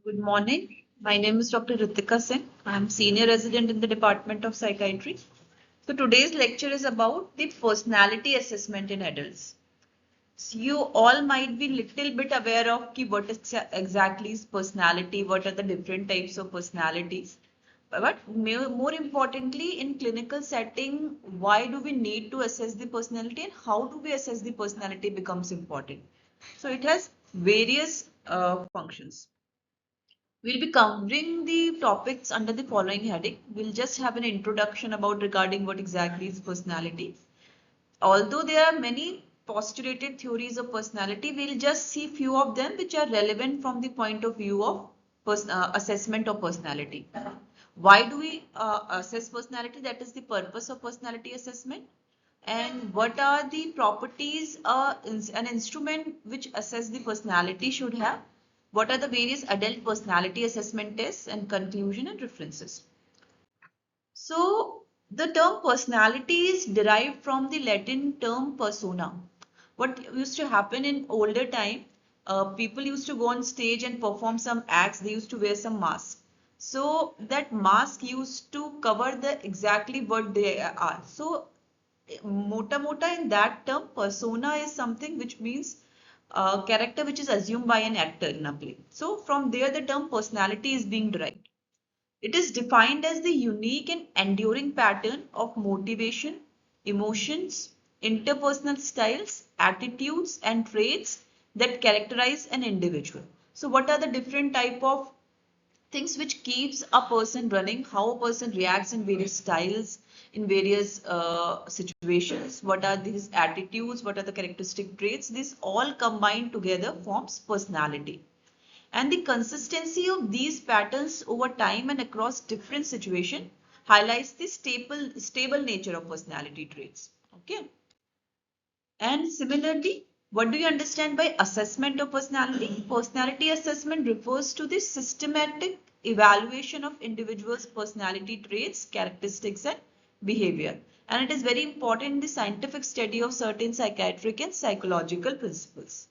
Good morning. My name is Dr. Ritika Singh. I am senior resident in the Department of Psychiatry. So today's lecture is about the personality assessment in adults. So you all might be little bit aware of what exactly is personality, what are the different types of personalities. But more importantly, in clinical setting, why do we need to assess the personality and how do we assess the personality becomes important. So it has various functions. We'll be covering the topics under the following heading. We'll just have an introduction about regarding what exactly is personality. Although there are many postulated theories of personality, we'll just see few of them which are relevant from the point of view of assessment of personality. Why do we assess personality? That is the purpose of personality assessment. And what are the properties an instrument which assess the personality should have? What are the various adult personality assessment tests and conclusion and references? So the term personality is derived from the Latin term persona. What used to happen in older time, people used to go on stage and perform some acts. They used to wear some mask. So that mask used to cover the exactly what they are. So mota in that term, persona is something which means character which is assumed by an actor in a play. So from there the term personality is being derived. It is defined as the unique and enduring pattern of motivation, emotions, interpersonal styles, attitudes, and traits that characterize an individual. So, what are the different type of things which keeps a person running, how a person reacts in various styles, in various situations, what are these attitudes, what are the characteristic traits? This all combined together forms personality. And the consistency of these patterns over time and across different situations highlights the stable nature of personality traits. Okay. And similarly, what do you understand by assessment of personality? Personality assessment refers to the systematic evaluation of individuals' personality traits, characteristics, and behavior. And it is very important in the scientific study of certain psychiatric and psychological principles.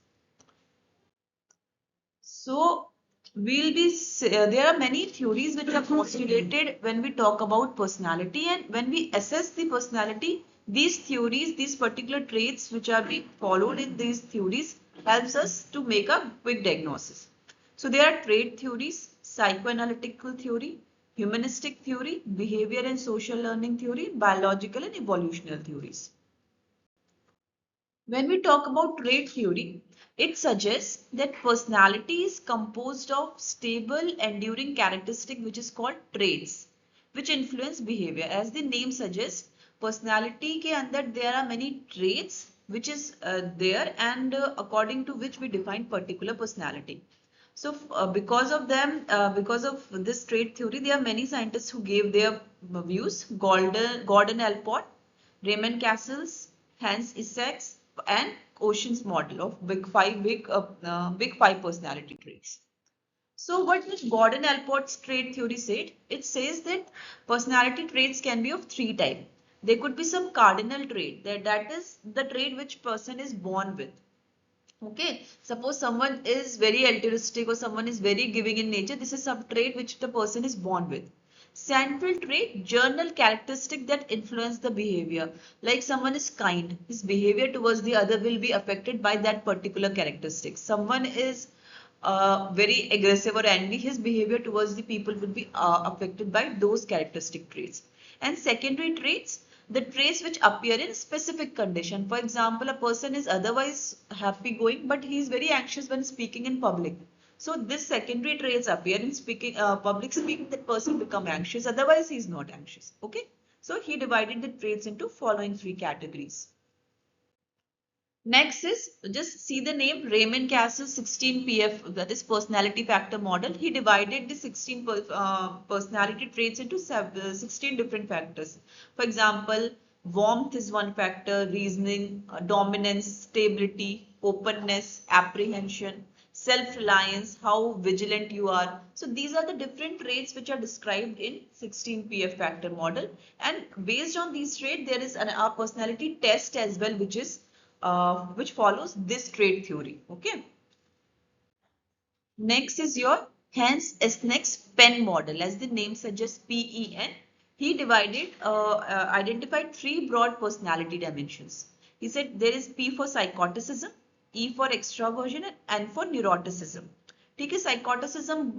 So there are many theories which are postulated when we talk about personality, and when we assess the personality, these theories, these particular traits which are being followed in these theories helps us to make a quick diagnosis. So there are trait theories, psychoanalytical theory, humanistic theory, behavior and social learning theory, biological and evolutionary theories. When we talk about trait theory, it suggests that personality is composed of stable, enduring characteristic which is called traits, which influence behavior. As the name suggests, personality ke andar there are many traits which is there and according to which we define particular personality. So because of them, because of this trait theory, there are many scientists who gave their views. Gordon Allport, Raymond Cassels, Hans Isaacs, and Ocean's model of big five personality traits. So what does Gordon Allport's trait theory said? It says that personality traits can be of three types. There could be some cardinal trait, that is the trait which person is born with. Okay, suppose someone is very altruistic or someone is very giving in nature. This is some trait which the person is born with. Central trait, journal characteristic that influence the behavior. Like someone is kind, his behavior towards the other will be affected by that particular characteristic. Someone is very aggressive or angry, his behavior towards the people will be affected by those characteristic traits. And secondary traits, the traits which appear in specific condition. For example, a person is otherwise happy going, but he is very anxious when speaking in public. So this secondary traits appear in speaking, public speaking, that person become anxious, otherwise he is not anxious. Okay. So he divided the traits into following three categories. Next is just see the name Raymond Cassels 16 PF, that is personality factor model. He divided the 16 personality traits into 16 different factors. For example, warmth is one factor, reasoning, dominance, stability, openness, apprehension, self-reliance, how vigilant you are. So these are the different traits which are described in 16 PF factor model. And based on these traits, there is a personality test as well, which follows this trait theory. Okay. Next is your Hence, Esnek's PEN model, as the name suggests, PEN, he identified three broad personality dimensions. He said there is P for psychoticism, E for extroversion, and N for neuroticism. ठीक है, psychoticism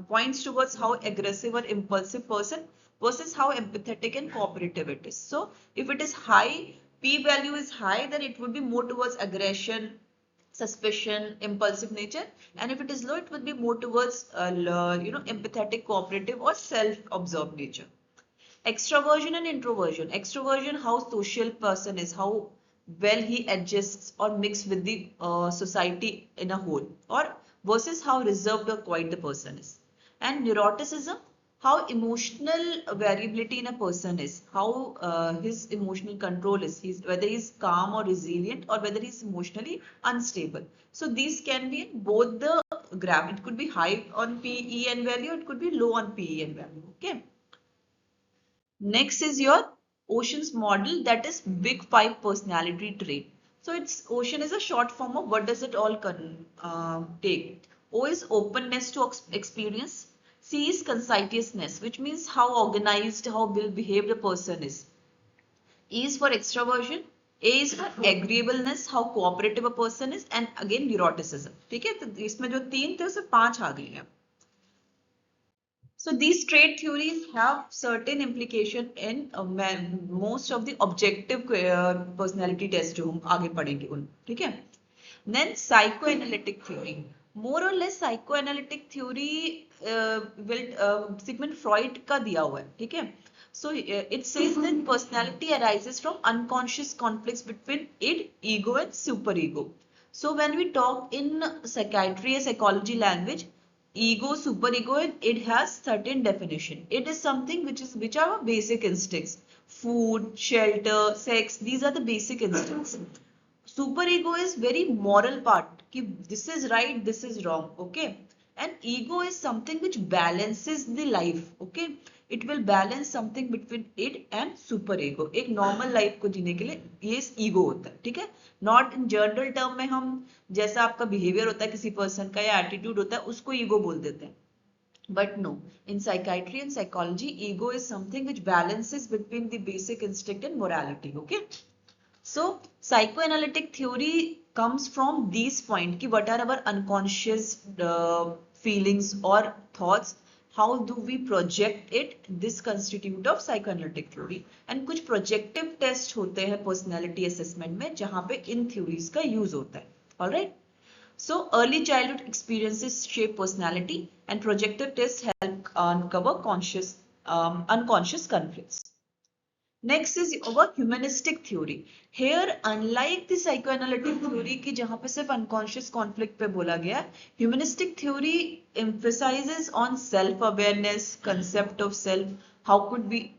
points towards how aggressive or impulsive person versus how empathetic and cooperative it is. So if it is high, P value is high, then it would be more towards aggression, suspicion, impulsive nature, and if it is low, it would be more towards empathetic, cooperative, or self-absorbed nature. Extroversion and introversion. Extroversion, how social person is, how well he adjusts or mix with the society in a whole, or versus how reserved or quiet the person is. And neuroticism, how emotional variability in a person is, how his emotional control is, whether he's calm or resilient or whether he's emotionally unstable. So these can be in both the graph. It could be high on PEN value, it could be low on PEN value. Okay. Next is your Ocean's model, that is Big Five personality trait. So it's Ocean is a short form of what does it all take. O is openness to experience. C is conscientiousness, which means how organized, how well behaved a person is. E is for extroversion. A is for agreeableness, how cooperative a person is, and again neuroticism. ठीक है, तो इसमें जो तीन थे उसमें 5 आ गए हैं. So these trait theories have certain implication in most of the objective personality tests जो हम आगे पढ़ेंगे उन, ठीक है? Then psychoanalytic theory. More or less psychoanalytic theory Sigmund Freud का दिया हुआ है, ठीक है? So it says that personality arises from unconscious conflicts between id, ego, and superego. So when we talk in psychiatry or psychology language, ego, superego, and it has certain definition. It is something which are our basic instincts. Food, shelter, sex, these are the basic instincts. Superego is very moral part. Ki this is right, this is wrong. Okay. And ego is something which balances the life. Okay. It will balance something between it and superego. एक normal life को जीने के लिए ये ego होता है, ठीक है? Not in general term में हम जैसा आपका behavior होता है किसी person का या attitude होता है उसको ego बोल देते हैं. But no, in psychiatry and psychology, ego is something which balances between the basic instinct and morality. Okay. So psychoanalytic theory comes from these points कि what are our unconscious feelings or thoughts, how do we project it, this constitute of psychoanalytic theory. And कुछ projective test होते हैं personality assessment में जहाँ पे इन theories का use होता है. Alright. So early childhood experiences shape personality and projective tests help uncover unconscious conflicts. Next is our humanistic theory. Here, unlike the psychoanalytic theory की जहाँ पे सिर्फ unconscious conflict पे बोला गया, humanistic theory emphasizes on self-awareness, concept of self, how could we,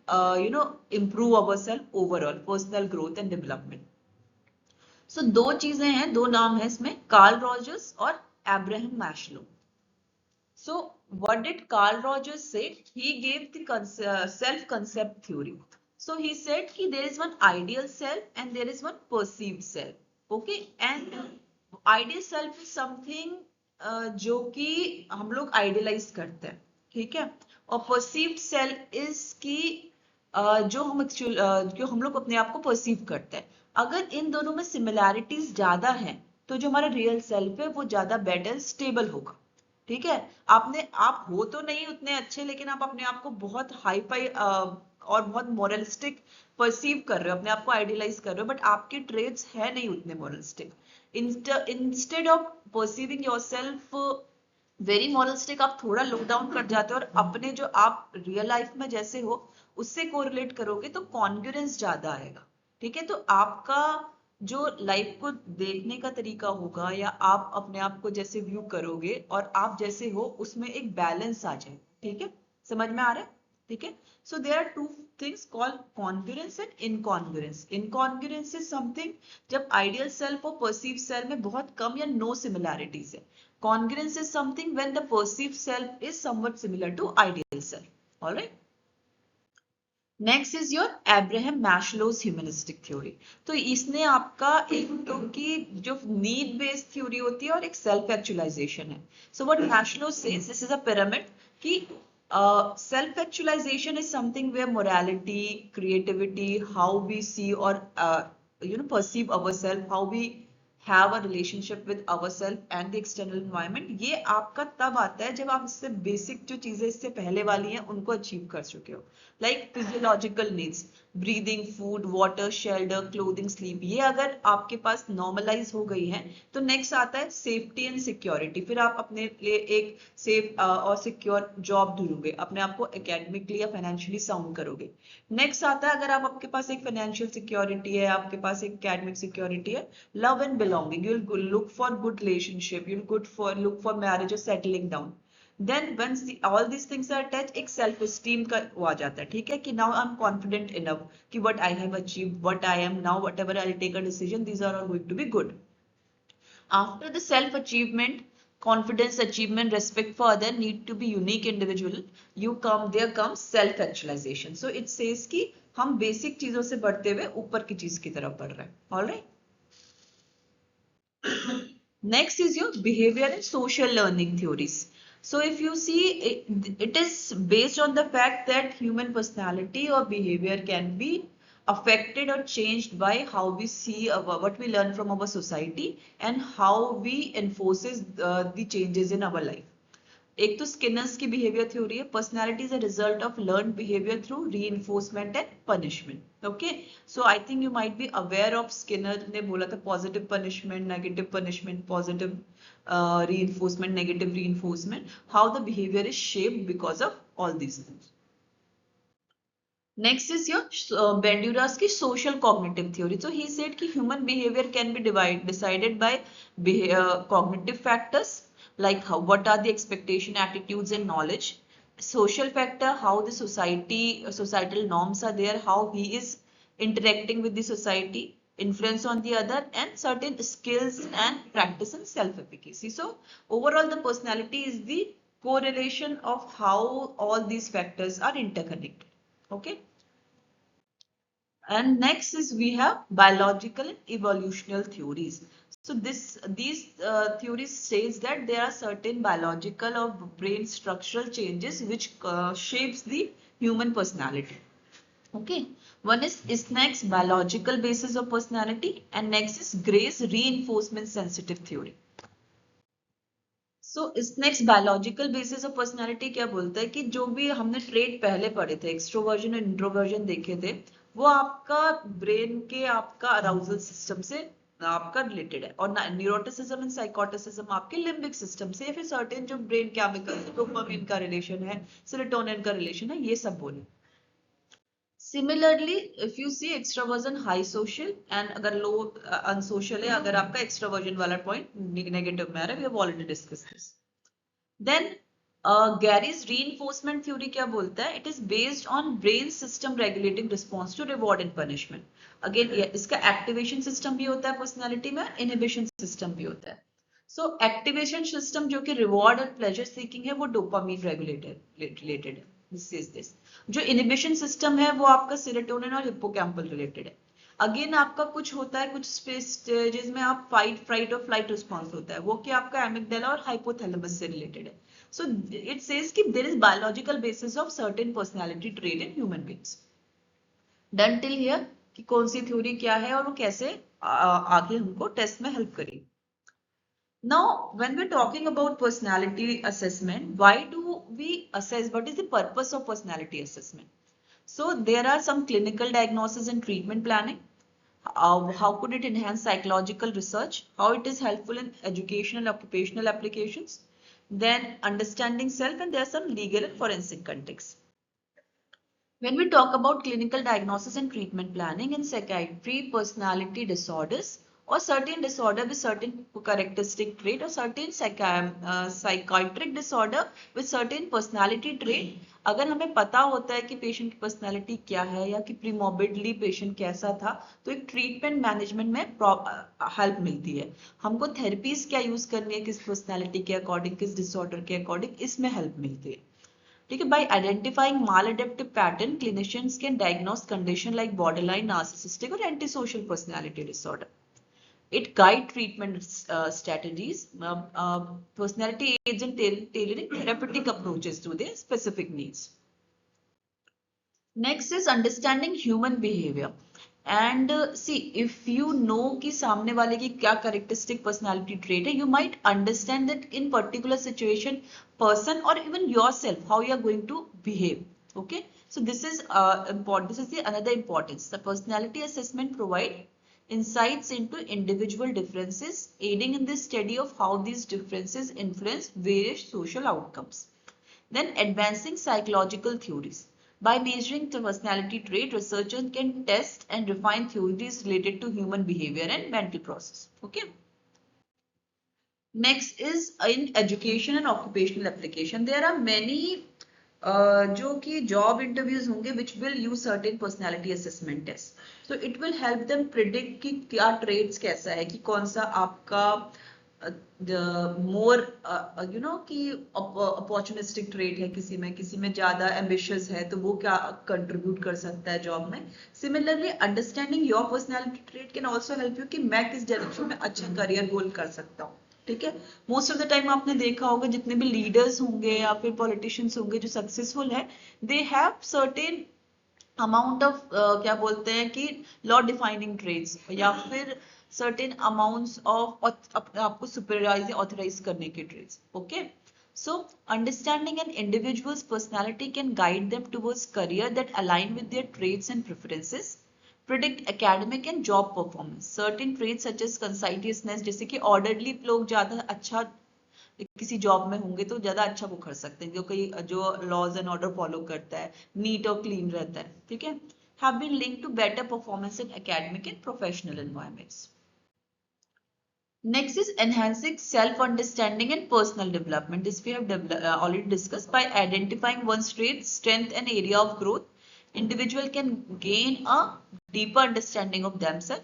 improve ourselves overall, personal growth and development. So दो चीजें हैं, दो नाम हैं इसमें, Carl Rogers और Abraham Maslow. So what did Carl Rogers say? He gave the self-concept theory. So he said कि there is one ideal self and there is one perceived self. Okay, and ideal self is something जो कि हम लोग idealize करते हैं, ठीक है? और perceived self is कि जो हम लोग अपने आप को perceive करते हैं. अगर इन दोनों में similarities ज्यादा हैं, तो जो हमारा real self है वो ज्यादा better stable होगा. ठीक है, आप हो तो नहीं उतने अच्छे, लेकिन आप अपने आप को बहुत हाई फाई और बहुत मोरलिस्टिक परसीव कर रहे हो, अपने आप को आइडियलाइज कर रहे हो, बट आपके ट्रेड्स है नहीं उतने moralistic. Instead of perceiving yourself very moralistic, आप थोड़ा लुक डाउन कर जाते हो और अपने जो आप रियल लाइफ में जैसे हो उससे कोरिलेट करोगे तो कॉन्ग्रुएंस ज्यादा आएगा. ठीक है, तो आपका जो लाइफ को देखने का तरीका होगा या आप अपने आप को जैसे व्यू करोगे और आप जैसे हो उसमें एक बैलेंस आ जाए. ठीक है, समझ में आ रहा है? ठीक है, so there are two things called congruence and incongruence. Incongruence is something जब आइडियल सेल्फ और परसीव सेल्फ में बहुत कम या नो सिमिलैरिटीज है. Congruence is something when the perceived self is somewhat similar to ideal self. All right. Next is your Abraham Maslow's humanistic theory. तो इसने आपका एक तो की जो नीड बेस्ड थ्योरी होती है और एक सेल्फ एक्चुअलाइजेशन है। So what Maslow says, this is a pyramid कि self actualization is something where morality, creativity, how we see और perceive ourselves, how we have a relationship with ourselves and the external environment, ये आपका तब आता है जब आप इससे बेसिक जो चीजें इससे पहले वाली हैं उनको अचीव कर चुके हो। Like physiological needs, breathing, food, water, shelter, clothing, sleep, ये अगर आपके पास नॉर्मलाइज हो गई है तो नेक्स्ट आता है सेफ्टी एंड सिक्योरिटी। फिर आप अपने लिए एक सेफ और सिक्योर जॉब ढूंढोगे, अपने आप को एकेडमिकली या फाइनेंशियली साउंड करोगे। नेक्स्ट आता है अगर आप आपके पास एक फाइनेंशियल सिक्योरिटी है, आपके पास एक एकेडमिक सिक्योरिटी है, love and belonging, you will look for good relationship, you will look for marriage और settling down. Then once all these things are attached, एक self esteem का वो आ जाता है, ठीक है, कि now I'm confident enough कि what I have achieved, what I am now, whatever I'll take a decision, these are all going to be good. After the self achievement, confidence, achievement, respect for other, need to be unique individual, there comes self actualization. So it says कि हम basic चीजों से बढ़ते हुए ऊपर की चीज की तरफ बढ़ रहे हैं। All right. Next is your behavior and social learning theories. So if you see, it is based on the fact that human personality or behavior can be affected or changed by how we see what we learn from our society and how we enforces the changes in our life. एक तो Skinner's की behaviour theory है, personality is a result of learn behaviour through reinforcement and punishment. Okay, so I think you might be aware of, Skinner ने बोला था positive punishment, negative punishment, positive reinforcement, negative reinforcement, how the behaviour is shaped because of all these things. Next is your Bandura's की social cognitive theory. So he said कि human behavior can be decided by cognitive factors like what are the expectation, attitudes and knowledge. Social factor, how the societal norms are there, how he is interacting with the society, influence on the other, and certain skills and practice and self-efficacy. So overall the personality is the correlation of how all these factors are interconnected. Okay. And next is we have biological and evolutionary theories. So these theories says that there are certain biological or brain structural changes which shapes the human personality. Okay, one is next biological basis of personality and next is Gray's reinforcement sensitive theory. सो इस next biological basis of personality क्या बोलता है कि जो भी हमने trait पहले पढ़े थे, एक्सट्रोवर्जन और इंट्रोवर्जन देखे थे, वो आपका ब्रेन के आपका अराउजल सिस्टम से आपका रिलेटेड है, और न्यूरोटिसिज्म एंड साइकोटिसिज्म आपके लिम्बिक सिस्टम से, या फिर सर्टेन जो ब्रेन केमिकल, डोपामिन का रिलेशन है, सेरोटोनिन का रिलेशन है, ये सब बोले। Similarly, if you see extroversion high social and अगर low unsocial है, अगर आपका extroversion वाला point negative में आ रहा है, we have already discussed this. Then Gary's reinforcement theory क्या बोलता है? It is based on brain system regulating response to reward and punishment. Again इसका activation system भी होता है personality में, inhibition system भी होता है. So activation system जो कि reward और pleasure seeking है, वो dopamine related है. This. जो इनिबिशन सिस्टम है वो आपका सेरोटोनिन और हिप्पोकैम्पल रिलेटेड है। अगेन आपका कुछ होता है, कुछ स्टेजेस में आप फाइट, फ्राइट और फ्लाइट रिस्पॉन्स होता है, वो कि आपका एमिगडाला और हाइपोथैलेमस से रिलेटेड है। सो इट सेज कि there is biological basis of certain personality trait in human beings. Done till here कि कौन सी थ्योरी क्या है और वो कैसे आगे हमको टेस्ट में हेल्प करेगी। Now, when we're talking about personality assessment, why do we assess? What is the purpose of personality assessment? So, there are some clinical diagnosis and treatment planning. How could it enhance psychological research? How it is helpful in educational, occupational applications? Then, understanding self, and there are some legal and forensic contexts. When we talk about clinical diagnosis and treatment planning in psychiatry, personality disorders, or certain disorder with certain characteristic trait, or certain psychiatric disorder with certain personality trait, अगर हमें पता होता है कि patient की personality क्या है या कि प्रीमॉर्बिडली पेशेंट कैसा था, तो एक ट्रीटमेंट मैनेजमेंट में हेल्प मिलती है। हमको थेरेपीज क्या यूज करनी है, किस पर्सनालिटी के अकॉर्डिंग, किस डिसऑर्डर के अकॉर्डिंग, इसमें हेल्प मिलती है। ठीक है. By identifying maladaptive pattern, clinicians can diagnose condition like borderline narcissistic or antisocial personality disorder. It guide treatment strategies, personality aids in tailoring therapeutic approaches to their specific needs. Next is understanding human behavior. And see, if you know कि सामने वाले की क्या characteristic personality trait है, you might understand that in particular situation, person or even yourself, how you are going to behave. Okay, so this is important. This is the another importance. The personality assessment provide insights into individual differences, aiding in the study of how these differences influence various social outcomes. Then advancing psychological theories. By measuring the personality trait, researchers can test and refine theories related to human behavior and mental process. Okay. Next is in education and occupational application. There are many जो कि job interviews होंगे which will use certain personality assessment test. So it will help them predict कि क्या traits कैसा है, कि कौन सा आपका more कि opportunistic trait है किसी में ज्यादा ambitious है तो वो क्या contribute कर सकता है job में. Similarly, understanding your personality trait can also help you कि मैं किस direction में अच्छा career goal कर सकता हूँ. ठीक है. मोस्ट ऑफ द टाइम आपने देखा होगा जितने भी लीडर्स होंगे या फिर पॉलिटिशियंस होंगे जो सक्सेसफुल है, they have certain amount of क्या बोलते हैं कि लॉ डिफाइनिंग ट्रेड्स या फिर सर्टेन अमाउंट्स ऑफ अपने आपको सुपरवाइज ऑथराइज करने के traits. Okay, so understanding an individual's personality can guide them towards career that align with their traits and preferences. Predict academic and job performance. Certain traits such as conscientiousness, जैसे कि orderly लोग ज्यादा अच्छा किसी job में होंगे तो ज्यादा अच्छा वो कर सकते हैं, जो laws and order follow करता है, neat और clean रहता है. ठीक है. Have been linked to better performance in academic and professional environments. Next is enhancing self-understanding and personal development. This we have already discussed. By identifying one's traits, strength, and area of growth, individual can gain a deeper understanding of themselves.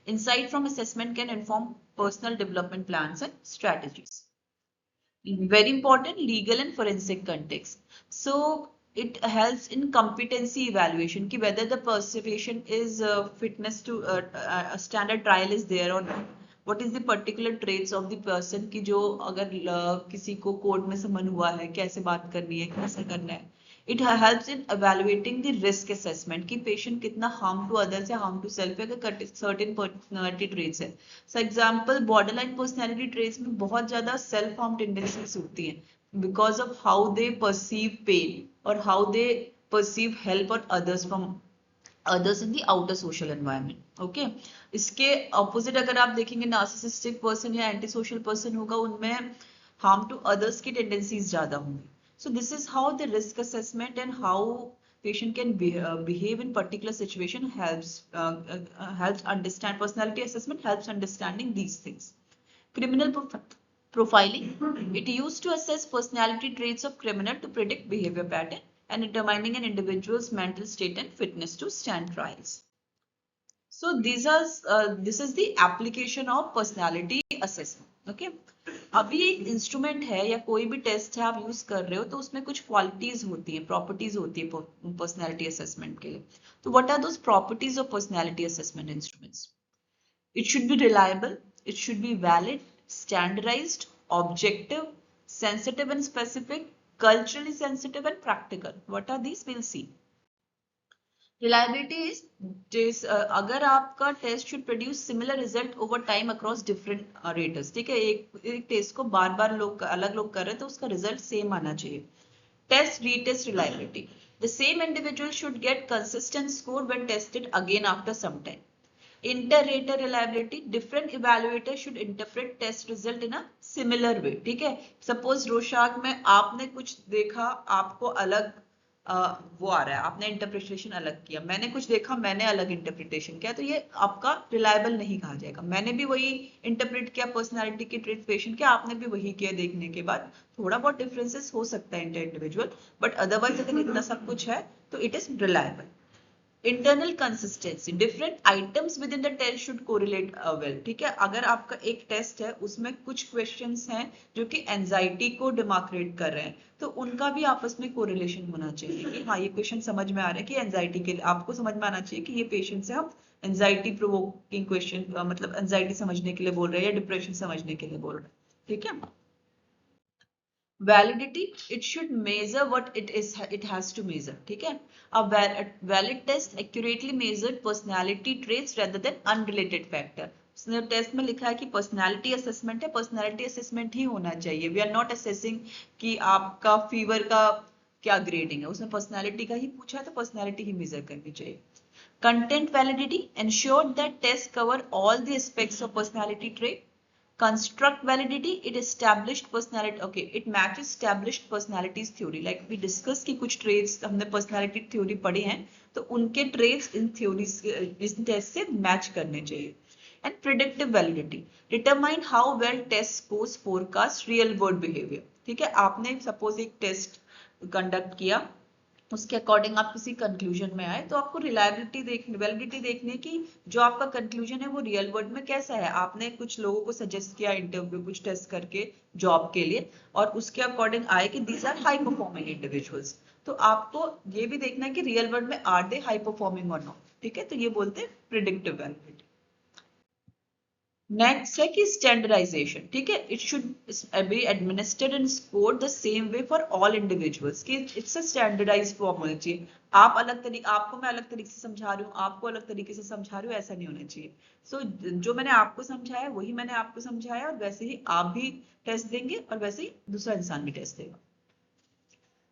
Insight from assessment can inform personal development plans and strategies. Very important, legal and forensic context. So it helps in competency evaluation ki whether the person is fitness to a standard trial is there or not. What is the particular traits of the person कि जो अगर किसी को court में समन हुआ है कैसे बात करनी है कैसे करना है. It helps in evaluating the risk assessment कि patient कितना harm to others या harm to self है कि certain personality traits है. So example, borderline personality traits में बहुत ज़्यादा self harm tendencies होती हैं because of how they perceive pain or how they perceive help or others from others in the outer social environment. Okay, इसके opposite अगर आप देखेंगे narcissistic person या antisocial person होगा उनमें harm to others की tendencies ज़्यादा होंगी. So this is how the risk assessment and how patient can behave in particular situation helps understand. Personality assessment helps understanding these things. Criminal profiling. It used to assess personality traits of criminal to predict behavior pattern and determining an individual's mental state and fitness to stand trials. So this is the application of personality assessment. Okay. अभी एक instrument है या कोई भी test है आप use कर रहे हो तो उसमें कुछ क्वालिटीज होती हैं, प्रॉपर्टीज होती है पर्सनालिटी असेसमेंट के लिए. तो what are those properties of personality assessment instruments? It should be reliable, it should be valid, standardized, objective, sensitive and specific, culturally sensitive and practical. What are these? We'll see. Reliability is अगर आपका test should produce similar result over time across different raters. ठीक है, एक test को बार बार अलग लोग कर रहे हैं तो उसका रिजल्ट सेम आना चाहिए. Test retest reliability. The same individual should get consistent score when tested again after some time. Inter-rater reliability. Different evaluators should interpret test result in a similar way. ठीक है, सपोज रोशाक में आपने कुछ देखा आपको अलग वो आ रहा है, आपने इंटरप्रिटेशन अलग किया, मैंने कुछ देखा मैंने अलग इंटरप्रिटेशन किया, तो ये आपका रिलायबल नहीं कहा जाएगा. मैंने भी वही इंटरप्रेट किया पर्सनालिटी के ट्रेट पेशेंट के, आपने भी वही किया, देखने के बाद थोड़ा बहुत डिफरेंसेस हो सकता है इंटर इंडिविजुअल, बट अदरवाइज अगर इतना सब कुछ है तो it is reliable. Internal consistency, different items within the test should correlate well, ठीक है। अगर आपका एक टेस्ट है उसमें कुछ क्वेश्चंस हैं जो कि एंजाइटी को डिमार्केट कर रहे हैं, तो उनका भी आपस में कोरिलेशन होना चाहिए कि हाँ ये क्वेश्चन समझ में आ रहा है कि एंजाइटी के लिए आपको समझ में आना चाहिए कि ये पेशेंट से हम एंजाइटी प्रोवोकिंग क्वेश्चन मतलब एंजाइटी समझने के लिए बोल रहे हैं या डिप्रेशन समझने के लिए बोल रहे हैं, ठीक है। Validity, it should measure what it has to measure, ठीक है। A valid test accurately measured personality traits rather than unrelated factor. उसने टेस्ट में लिखा है कि पर्सनालिटी असेसमेंट है, पर्सनालिटी असेसमेंट ही होना चाहिए। वी आर नॉट असेसिंग कि आपका फीवर का क्या ग्रेडिंग है, उसने पर्सनालिटी का ही पूछा है तो पर्सनालिटी ही मेजर करनी चाहिए। Content validity ensured that tests cover all the aspects of personality trait. Construct validity, it established personality, okay, it matches established personalities theory, like we discuss कि कुछ traits हमने personality theory पढ़े हैं तो उनके traits इन theories इस test से match करने चाहिए। And predictive validity, determine how well test scores forecast real world behavior, ठीक है। आपने suppose एक test conduct किया, उसके अकॉर्डिंग आप किसी कंक्लूजन में आए तो आपको वैलिडिटी देखने की जो आपका कंक्लूजन है वो रियल वर्ल्ड में कैसा है। आपने कुछ लोगों को सजेस्ट किया इंटरव्यू कुछ टेस्ट करके जॉब के लिए और उसके अकॉर्डिंग आए कि these are high performing individuals, तो आपको ये भी देखना है कि रियल वर्ल्ड में आर दे हाई परफॉर्मिंग और नॉट, ठीक है। तो ये बोलते हैं प्रिडिक्टिव वैलिडिटी। नेक्स्ट है कि स्टैंडर्डाइजेशन, ठीक है। It should be administered and scored the same way for all individuals, कि इट्स अ स्टैंडर्डाइज्ड फॉर्म होना चाहिए। आप अलग तरीके, आपको मैं अलग तरीके से समझा रही हूँ, आपको अलग तरीके से समझा रही हूँ, ऐसा नहीं होना चाहिए। सो जो मैंने आपको समझाया वही मैंने आपको समझाया और वैसे ही आप भी टेस्ट देंगे और वैसे ही दूसरा इंसान भी टेस्ट देगा।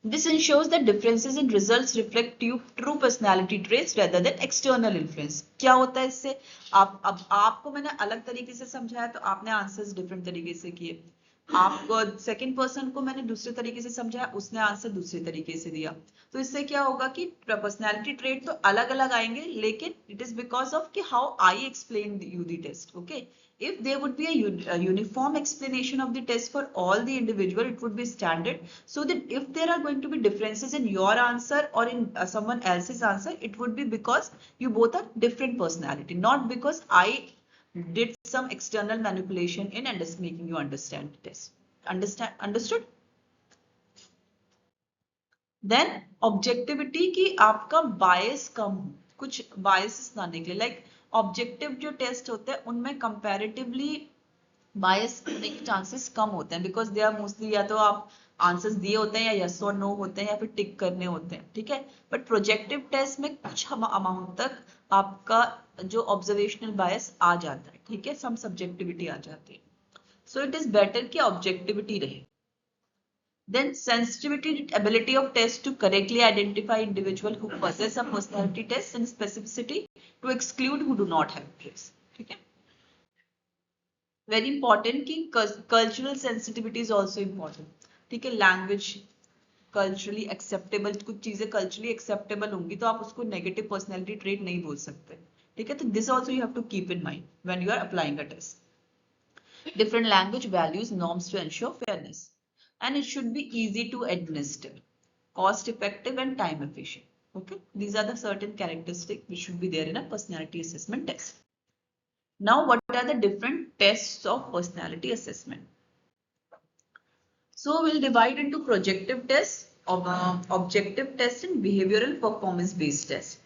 This ensures that differences in results reflect true personality traits rather than external influence. क्या होता है इससे, अब आपको मैंने अलग तरीके से समझाया तो आपने आंसर्स डिफरेंट तरीके से किए, आपको सेकंड पर्सन को मैंने दूसरे तरीके से समझाया, उसने आंसर दूसरे तरीके से दिया, तो इससे क्या होगा कि पर्सनैलिटी ट्रेट तो अलग अलग आएंगे लेकिन इट इज बिकॉज ऑफ कि how I explain you the test, okay. If there would be a uniform explanation of the test for all the individual, it would be standard. So that if there are going to be differences in your answer or in someone else's answer, it would be because you both are different personality, not because I did some external manipulation in making you understand the test. Understood? Then objectivity की आपका bias कम हो, कुछ biases ना निकले, like objective जो test होते हैं उनमें कंपैरेटिवली बायस होने के चांसेस कम होते हैं बिकॉज दे आर मोस्टली या तो आप आंसर्स दिए होते हैं या यस और नो होते हैं या फिर टिक करने होते हैं, ठीक है। बट प्रोजेक्टिव टेस्ट में कुछ अमाउंट तक आपका जो ऑब्जर्वेशनल बायस आ जाता है, ठीक है, सम सब्जेक्टिविटी आ जाती है। सो इट इज बेटर कि ऑब्जेक्टिविटी रहे। Then sensitivity, ability of test to correctly identify individual who possess a personality test and specificity to exclude who do not have traits. ठीक है। Very important कि cultural sensitivity is also important. ठीक है, language culturally acceptable, कुछ चीजें culturally acceptable होंगी तो आप उसको negative personality trait नहीं बोल सकते, ठीक है। तो this also you have to keep in mind when you are applying a test. Different language values norms to ensure fairness. And it should be easy to administer, cost effective and time efficient. Okay, these are the certain characteristics which should be there in a personality assessment test. Now, what are the different tests of personality assessment? So we'll divide into projective tests, objective tests and behavioral performance based tests.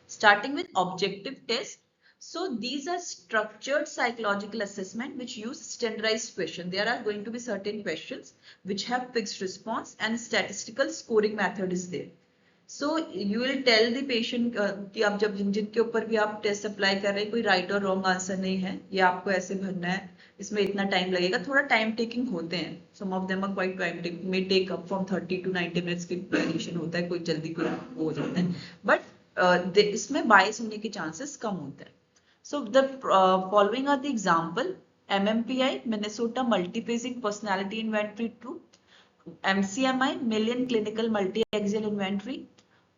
Starting with objective tests. So these are structured psychological assessment which use standardized questions. There are going to be certain questions which have fixed response and statistical scoring method is there. So you will tell the patient कि आप जब जिनके ऊपर भी आप test apply कर रहे हैं कोई राइट और रॉन्ग आंसर नहीं है, ये आपको ऐसे भरना है, इसमें इतना टाइम लगेगा, थोड़ा टाइम टेकिंग होते हैं, some of them are quite time taking, may take up from 30 to 90 minutes की वेरिएशन होता है, कोई जल्दी कोई हो जाता है, बट इसमें बायस होने के चांसेस कम होते हैं। So the following are the example: MMPI, Minnesota Multiphasic Personality Inventory 2, MCMI, Million Clinical Multi-Axial Inventory,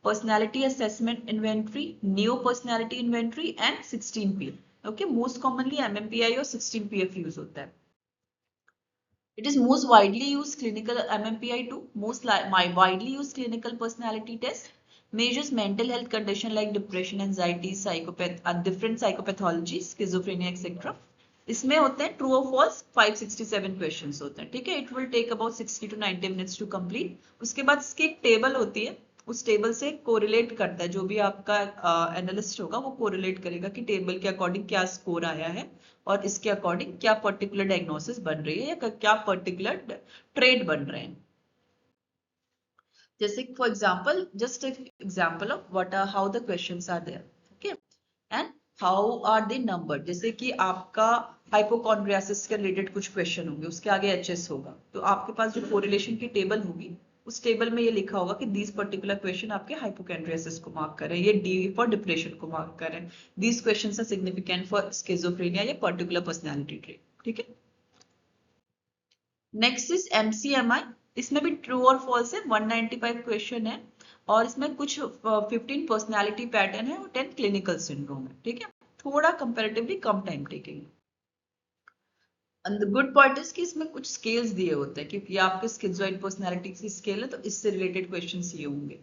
Personality Assessment Inventory, Neo Personality Inventory, and 16PF. Okay, most commonly MMPI or 16PF use होता है. It is most widely used clinical MMPI 2, most widely used clinical personality test. measures mental health condition like depression, anxiety, psychopath, different psychopathology, schizophrenia, etc. इसमें होते हैं true और false 567 questions होते हैं, ठीक है. It will take about 60 to 90 minutes to complete. उसके बाद इसकी एक टेबल होती है, उस टेबल से कोरिलेट करता है, जो भी आपका एनालिस्ट होगा वो कोरिलेट करेगा कि टेबल के अकॉर्डिंग क्या स्कोर आया है और इसके अकॉर्डिंग क्या पर्टिकुलर डायग्नोसिस बन रही है या क्या पर्टिकुलर ट्रेड बन रहे हैं. जैसे for example, just example of what are how the questions are there, okay, and how are they number. जैसे कि आपका हाइपोकॉन्ड्रियासिस के रिलेटेड कुछ क्वेश्चन होंगे, उसके आगे एचएस होगा, तो आपके पास जो कोरिलेशन की टेबल होगी उस टेबल में ये लिखा होगा कि दीज पर्टिकुलर क्वेश्चन आपके हाइपोकॉन्ड्रियासिस को मार्क करें, ये डी फॉर डिप्रेशन को मार्क करें, these questions are significant for schizophrenia या पर्टिकुलर पर्सनैलिटी ट्रेट, ठीक है. Next is MCMI. इसमें भी ट्रू और फॉल्स है, 195 क्वेश्चन है और इसमें कुछ 15 पर्सनालिटी पैटर्न है और 10 क्लिनिकल सिंड्रोम है, ठीक है. थोड़ा comparatively come time taking. And the good part is कि इसमें कुछ स्केल्स दिए होते हैं, क्योंकि आपके स्किज़ोइड पर्सनालिटी की स्केल है तो इससे रिलेटेड क्वेश्चंस ये होंगे.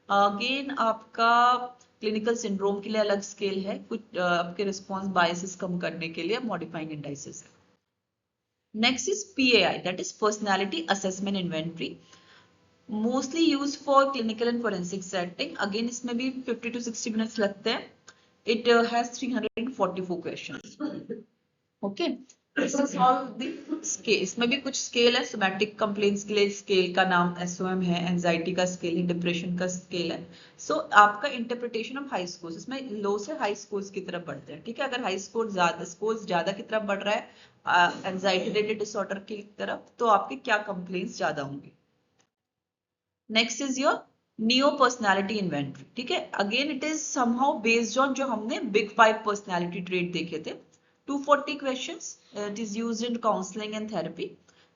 अगेन आपका क्लिनिकल सिंड्रोम के लिए अलग स्केल है, कुछ आपके रिस्पॉन्स बायसेस कम करने के लिए मॉडिफाइंग इंडाइसेस है. Next is PAI, that is Personality Assessment Inventory. Mostly used for clinical and forensic setting. Again, इसमें भी 50 to 60 minutes लगते हैं. It has 344 questions. Okay. This is all the scale. इसमें भी कुछ स्केल है. सोमैटिक कंप्लेंट्स के लिए स्केल का नाम SOM है, एंजाइटी का स्केल है, डिप्रेशन का स्केल है. सो आपका इंटरप्रिटेशन ऑफ हाई स्कोर्स, इसमें लो से हाई स्कोर्स की तरफ बढ़ते हैं, ठीक है. अगर हाई स्कोर ज्यादा की तरफ बढ़ रहा है एंजाइटी रिलेटेड डिसऑर्डर की तरफ, तो आपके क्या कंप्लेंट्स ज्यादा होंगे. Next is your neo personality inventory, ठीक है. Again it is somehow based on जो हमने बिग 5 पर्सनैलिटी ट्रेट देखे थे. 240 questions. It is used in counseling and therapy.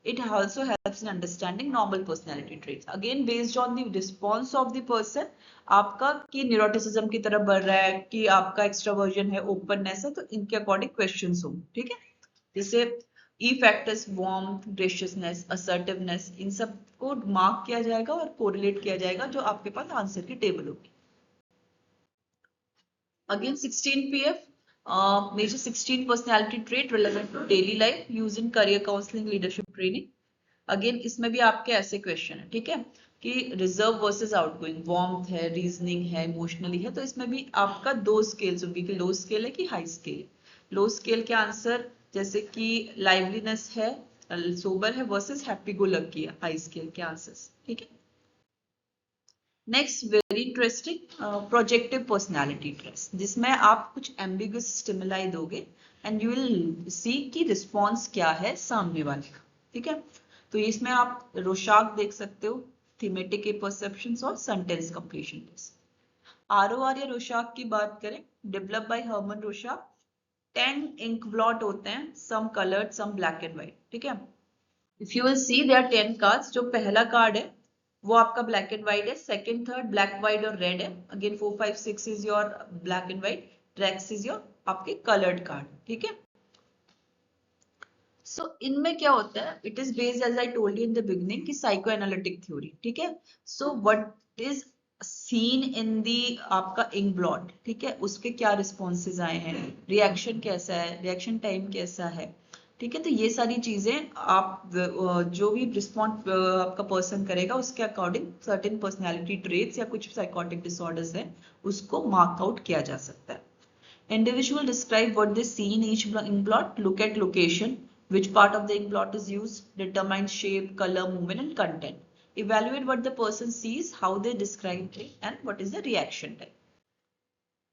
It also helps in understanding normal personality traits. Again, based on the response of the person, आपका कि neuroticism की तरफ बढ़ रहा है, कि आपका एक्सट्रावर्जन है, ओपननेस है, तो इनके अकॉर्डिंग क्वेश्चंस होंगे, ठीक है. जैसे ई फैक्टर्स, वार्मथ, ग्रेशियसनेस, असर्टिवनेस, इन सब को मार्क किया जाएगा और कोरिलेट किया जाएगा, जो आपके पास आंसर की टेबल होगी. Again, 16PF, major 16 personality trait relevant to daily life, used in career counseling, leadership training. Again, इसमें भी आपके ऐसे क्वेश्चन है, ठीक है, कि रिजर्व वर्सेस आउटगोइंग, वार्मथ है, रीजनिंग है, इमोशनली है, तो इसमें भी आपका दो स्केल्स होंगे, कि लो स्केल है कि हाई स्केल. लो स्केल के आंसर जैसे कि लाइवलीनेस है, सोबर है वर्सेस हैप्पी गो लकी है, हाई स्केल के आंसर्स, ठीक है. Next very interesting, projective personality test, जिसमें आप कुछ एम्बिगुअस स्टिमुलाई दोगे एंड यू विल सी कि रिस्पॉन्स क्या है सामने वाले का, ठीक है. तो इसमें आप रोशाक देख सकते हो, थीमेटिक परसेप्शंस और सेंटेंस कंप्लीशन टेस्ट. ROR या रोशाक की बात करें, develop by Hermann Rorschach. 10 ink blot होते हैं, some coloured some black and white, ठीक है. If you will see there 10 cards. जो पहला कार्ड है वो आपका ब्लैक एंड व्हाइट है, सेकंड थर्ड ब्लैक व्हाइट और रेड है. Again 4 5 6 is your black and white, tracks is your आपके कलर्ड कार्ड, ठीक है. सो इनमें क्या होता है, it is based as I told you in the beginning कि साइको एनालिटिक थ्योरी, ठीक है. So what is seen in the आपका इंक ब्लॉट, ठीक है, उसके क्या रिस्पॉन्सेज आए हैं, रिएक्शन कैसा है, रिएक्शन टाइम कैसा है, ठीक है. तो ये सारी चीजें आप जो भी रिस्पॉन्ड आपका पर्सन करेगा उसके अकॉर्डिंग सर्टेन पर्सनैलिटी ट्रेट्स या कुछ साइकोटिक डिसऑर्डर्स है उसको मार्क आउट किया जा सकता है. Individual describe what they see in each ink blot. Look at location, which part of the ink blot is used, determine shape, color, movement and content. Evaluate what the person sees, how they describe it and what is the reaction time.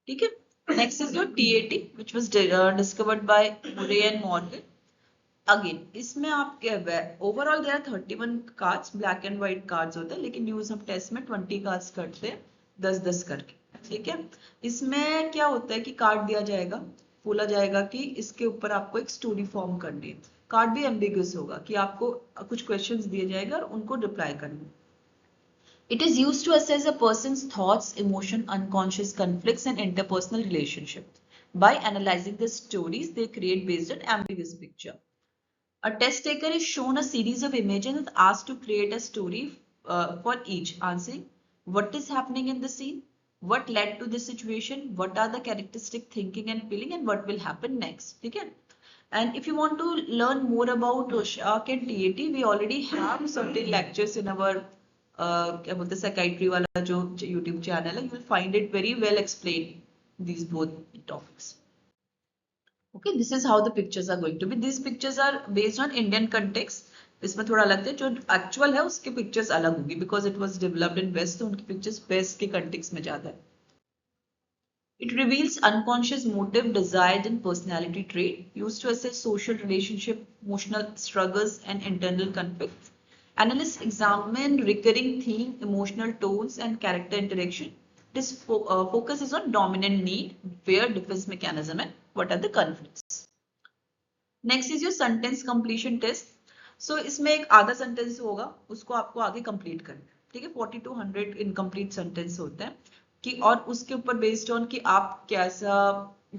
ठीक है. Next is your TAT, which was discovered by Murray and Morgan. Again इसमें आप overall there 31 cards, black and white cards होते हैं, लेकिन use हम test में 20 cards करते हैं, 10-10 करके, ठीक है. इसमें क्या होता है कि कार्ड दिया जाएगा, बोला जाएगा कि इसके ऊपर आपको एक स्टोरी फॉर्म करनी है. कार्ड भी एम्बिगुअस होगा कि आपको कुछ क्वेश्चंस दिए जाएगा और उनको रिप्लाई करना. It is used to assess a person's thoughts, emotion, unconscious conflicts and interpersonal relationships. By analyzing the stories they create based on ambiguous picture. A test taker is shown a series of images and asked to create a story for each, answering what is happening in the scene, what led to this situation, what are the characteristic thinking and feeling, and what will happen next. ठीक है? And if you want to learn more about Rorschach and TAT, we already have certain lectures in our क्या बोलते हैं psychiatry वाला जो YouTube channel है, you will find it very well explained these both topics. Okay, this is how the pictures are going to be. These pictures are based on Indian context. इसमें थोड़ा अलग है, जो एक्चुअल है उसके पिक्चर्स अलग होगी because it was developed in west, तो उनकी पिक्चर्स वेस्ट के कंटेक्स्ट में ज्यादा है. It reveals unconscious motive, desires, and personality trait used to assess social relationship, emotional struggles, and internal conflicts. Analysts examine recurring theme, emotional tones, and character interaction. This focus is on dominant need, fear, defense mechanism, and what are the conflicts. Next is your sentence completion test. So इसमें एक आधा sentence होगा, उसको आपको आगे complete करना है. ठीक है, 40 to 100 इनकम्प्लीट सेंटेंस होते हैं कि, और उसके ऊपर बेस्ड ऑन कि आप कैसा,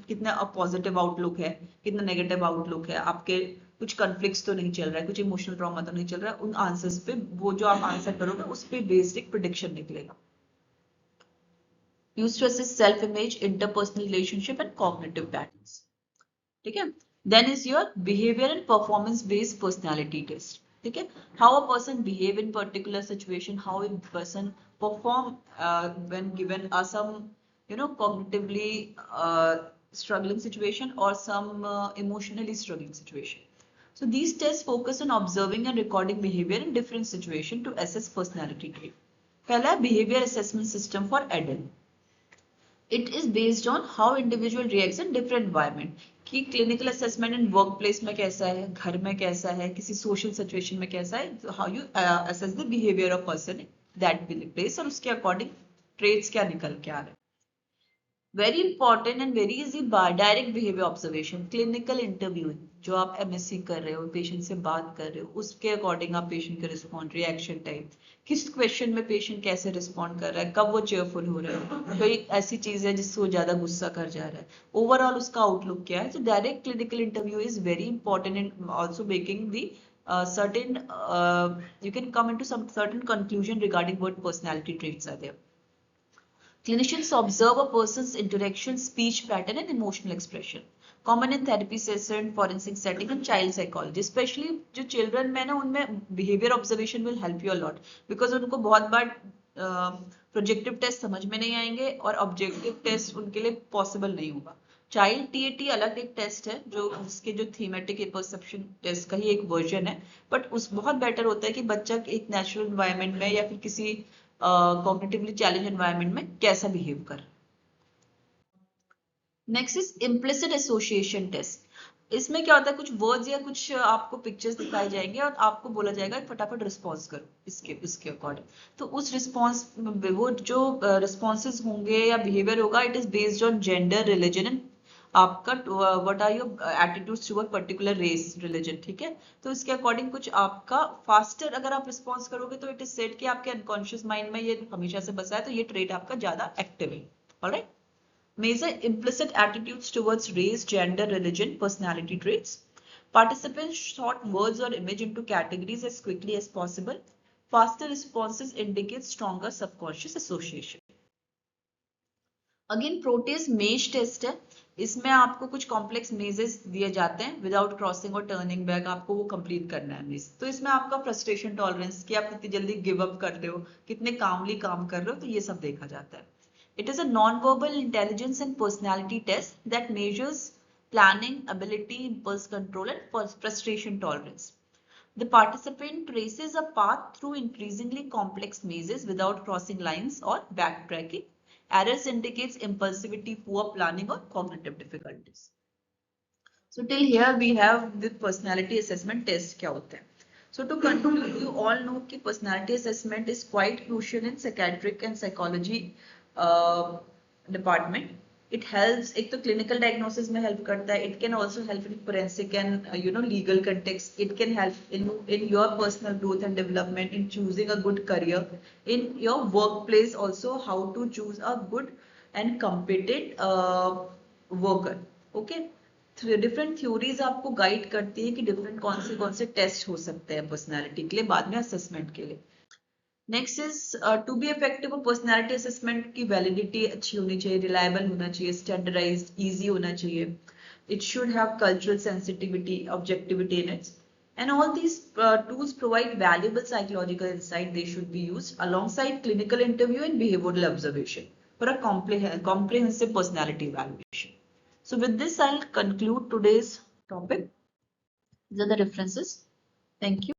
कितना पॉजिटिव आउटलुक है, कितना नेगेटिव आउटलुक है, आपके कुछ कॉन्फ्लिक्ट्स तो नहीं चल रहा है, कुछ इमोशनल ट्रॉमा तो नहीं चल रहा है, उन आंसर्स पे वो जो आप आंसर करोगे उस पे बेस्ड एक प्रेडिक्शन निकलेगा. Used to assess self image, interpersonal relationship and cognitive patterns. ठीक है. Then is your behavior and performance based personality test. ठीक है, how a person behave in particular situation, how a person perform when given some cognitively struggling situation or some emotionally struggling situation. So these tests focus on observing and recording behavior in different situations to assess personality trait. पहला behavior assessment system for adult. It is based on how individual reacts in different environment. कि clinical assessment in work place में कैसा है, घर में कैसा है, किसी सोशल सिचुएशन में कैसा है, how you assess the behaviour of person in that place, और उसके अकॉर्डिंग ट्रेट्स क्या निकल के आ रहे हैं. Very important and very easy direct behaviour observation. Clinical interview जो आप एमएससी कर रहे हो, पेशेंट से बात कर रहे हो, उसके अकॉर्डिंग आप पेशेंट के रिस्पॉन्ड, रिएक्शन टाइप, किस क्वेश्चन में पेशेंट कैसे रिस्पॉन्ड कर रहा है, कब वो चेयरफुल हो रहा है, कोई ऐसी चीज है जिससे वो ज्यादा गुस्सा कर जा रहा है, ओवरऑल उसका आउटलुक क्या है. तो direct clinical interview is very important in also making the certain you can come into some certain conclusion regarding what personality traits are there. Clinicians observe a person's interaction, speech pattern, and emotional expression. Common in therapy session, forensic setting, and child psychology. Especially जो children में ना, उनमें behavior observation will help you a lot because उनको बहुत बार projective test समझ में नहीं आएंगे और ऑब्जेक्टिव टेस्ट उनके लिए पॉसिबल नहीं होगा. चाइल्ड टीएटी अलग एक टेस्ट है जो उसके जो थीमेटिक परसेप्शन टेस्ट का ही एक वर्जन है, बट उस बहुत बेटर होता है कि बच्चा एक नेचुरल एनवायरनमेंट में या फिर किसी कॉग्निटिवली चैलेंज एनवायरनमेंट में कैसा बिहेव कर. Next is implicit association test. इसमें क्या होता है, कुछ वर्ड्स या कुछ आपको पिक्चर्स दिखाए जाएंगे और आपको बोला जाएगा फटाफट रिस्पॉन्स करो इसके अकॉर्डिंग. तो उस रिस्पॉन्स, वो जो रिस्पॉन्सेज होंगे या बिहेवियर होगा, it is based on gender, religion and आपका what are your attitudes toward particular race, religion. ठीक है, तो इसके अकॉर्डिंग कुछ आपका फास्टर अगर आप रिस्पॉन्स करोगे तो इट इज सेड कि आपके अनकॉन्शियस माइंड में ये हमेशा से बसा है, तो ये ट्रेट आपका ज्यादा एक्टिव है. Alright. Measure implicit attitudes towards race, gender, religion, personality traits. Participants sort words or image into categories as quickly as possible. Faster responses indicate stronger subconscious association. Again, Proteus maze test है. इसमें आपको कुछ complex mazes दिए जाते हैं, without crossing और turning back आपको वो कंप्लीट करना है मेज. तो इसमें आपका फ्रस्ट्रेशन टॉलरेंस, कि आप कितनी जल्दी गिव अप करते हो, कितने कामली काम कर रहे हो, तो ये सब देखा जाता है. It is a non-verbal intelligence and personality test that measures planning, ability, impulse control, and frustration tolerance. The participant traces a path through increasingly complex mazes without crossing lines or backtracking. Errors indicates impulsivity, poor planning, or cognitive difficulties. So till here we have the personality assessment test क्या होता है. So to conclude, you all know कि personality assessment is quite crucial in psychiatric and psychology department. It helps, एक तो clinical diagnosis में help करता है, it can also help in forensic and legal context. It can help in your personal growth and development, in choosing a good career, in your work place also, how to choose a good and competent worker. Okay, different theories आपको guide करती है कि different कौन से test हो सकते हैं personality के लिए, बाद में असेसमेंट के लिए. Next is to be effective personality assessment की वैलिडिटी अच्छी होनी चाहिए, रिलायबल होना चाहिए, स्टैंडर्डाइज्ड, इजी होना चाहिए. It should have cultural sensitivity, objectivity in it. And all these tools provide valuable psychological insight. They should be used alongside clinical interview and behavioral observation for a comprehensive personality evaluation. So with this, I'll conclude today's topic. These are the references. Thank you.